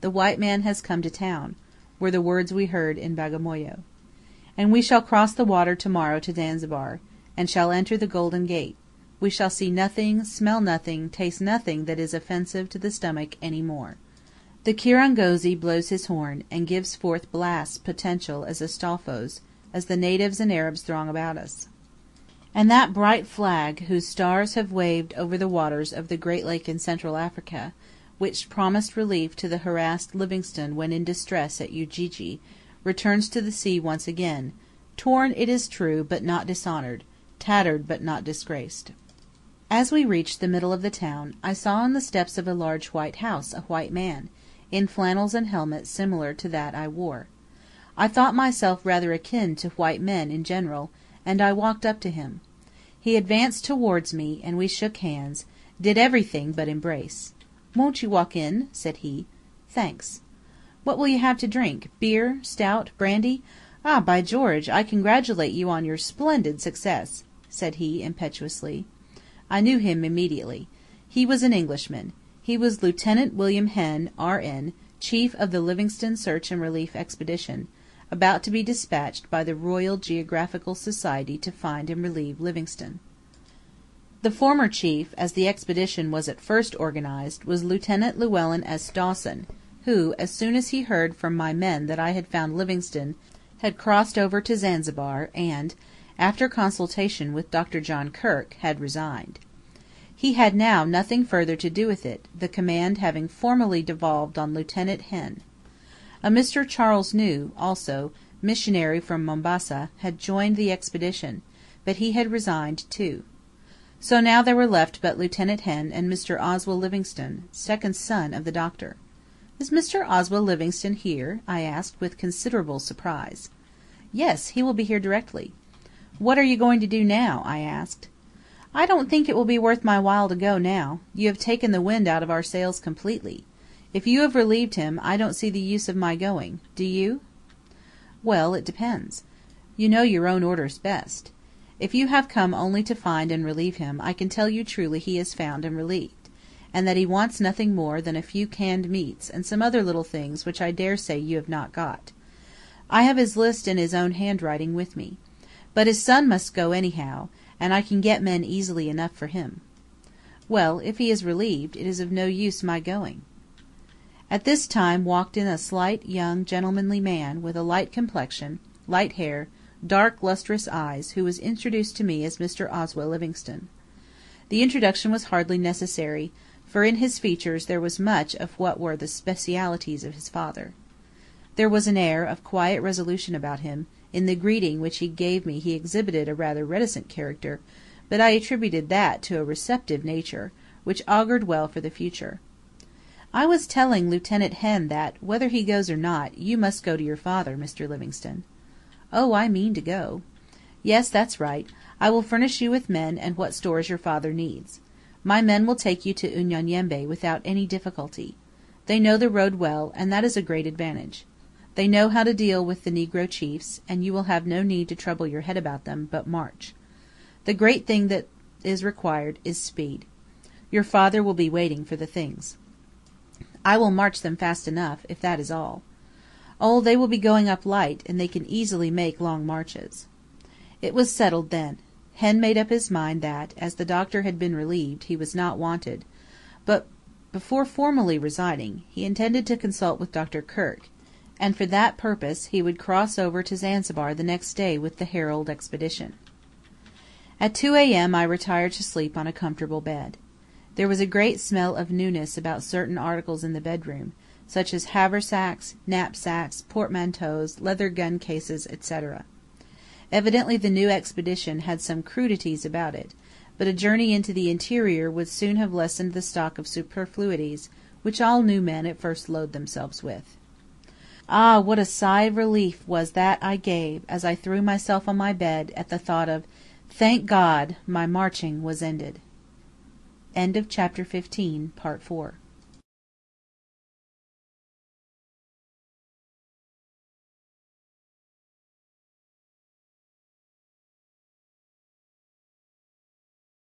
"The white man has come to town," were the words we heard in Bagamoyo. "And we shall cross the water to morrow to Zanzibar, and shall enter the Golden Gate. We shall see nothing, smell nothing, taste nothing that is offensive to the stomach any more." The kirangozi blows his horn, and gives forth blasts potential as Astolfo's, as the natives and Arabs throng about us. And that bright flag, whose stars have waved over the waters of the great lake in Central Africa, which promised relief to the harassed Livingstone when in distress at Ujiji, returns to the sea once again, torn it is true, but not dishonoured, tattered but not disgraced. As we reached the middle of the town, I saw on the steps of a large white house a white man, in flannels and helmet similar to that I wore. I thought myself rather akin to white men in general, and I walked up to him. He advanced towards me, and we shook hands, did everything but embrace. "Won't you walk in?" said he. "Thanks." "What will you have to drink? Beer, stout, brandy? Ah, by George, I congratulate you on your splendid success," said he, impetuously. I knew him immediately. He was an Englishman. He was Lieutenant William Henn, R.N., Chief of the Livingstone Search and Relief Expedition, about to be dispatched by the Royal Geographical Society to find and relieve Livingstone. The former chief, as the expedition was at first organized, was Lieutenant Llewellyn S. Dawson, who, as soon as he heard from my men that I had found Livingstone, had crossed over to Zanzibar and, after consultation with Dr. John Kirk, had resigned. He had now nothing further to do with it, the command having formally devolved on Lieutenant Henn. A Mr. Charles New, also, missionary from Mombasa, had joined the expedition, but he had resigned too. So now there were left but Lieutenant Henn and Mr. Oswell Livingstone, second son of the doctor. "Is Mr. Oswell Livingstone here?" I asked with considerable surprise. "Yes, he will be here directly." "What are you going to do now?" I asked. "I don't think it will be worth my while to go now. You have taken the wind out of our sails completely. If you have relieved him, I don't see the use of my going. Do you?" "Well, it depends. You know your own orders best. If you have come only to find and relieve him, I can tell you truly he is found and relieved, and that he wants nothing more than a few canned meats and some other little things which I dare say you have not got. I have his list in his own handwriting with me. But his son must go anyhow, and I can get men easily enough for him." "Well, if he is relieved, it is of no use my going." At this time walked in a slight, young, gentlemanly man, with a light complexion, light hair, dark, lustrous eyes, who was introduced to me as Mr. Oswell Livingstone. The introduction was hardly necessary, for in his features there was much of what were the specialities of his father. There was an air of quiet resolution about him. In the greeting which he gave me he exhibited a rather reticent character, but I attributed that to a receptive nature, which augured well for the future. "I was telling Lieutenant Henn that, whether he goes or not, you must go to your father, Mr. Livingstone." "Oh, I mean to go." "Yes, that's right. I will furnish you with men and what stores your father needs. My men will take you to Unyanyembe without any difficulty. They know the road well, and that is a great advantage. They know how to deal with the negro chiefs, and you will have no need to trouble your head about them, but march. The great thing that is required is speed. Your father will be waiting for the things. I will march them fast enough, if that is all. Oh, they will be going up light, and they can easily make long marches." It was settled then. Henn made up his mind that, as the doctor had been relieved, he was not wanted, but before formally resigning, he intended to consult with Dr. Kirk, and for that purpose he would cross over to Zanzibar the next day with the Herald expedition. At 2 a.m. I retired to sleep on a comfortable bed. There was a great smell of newness about certain articles in the bedroom, such as haversacks, knapsacks, portmanteaus, leather gun cases, etc. Evidently the new expedition had some crudities about it, but a journey into the interior would soon have lessened the stock of superfluities which all new men at first load themselves with. Ah, what a sigh of relief was that I gave as I threw myself on my bed at the thought of, "Thank God, my marching was ended." End of chapter 15, part 4.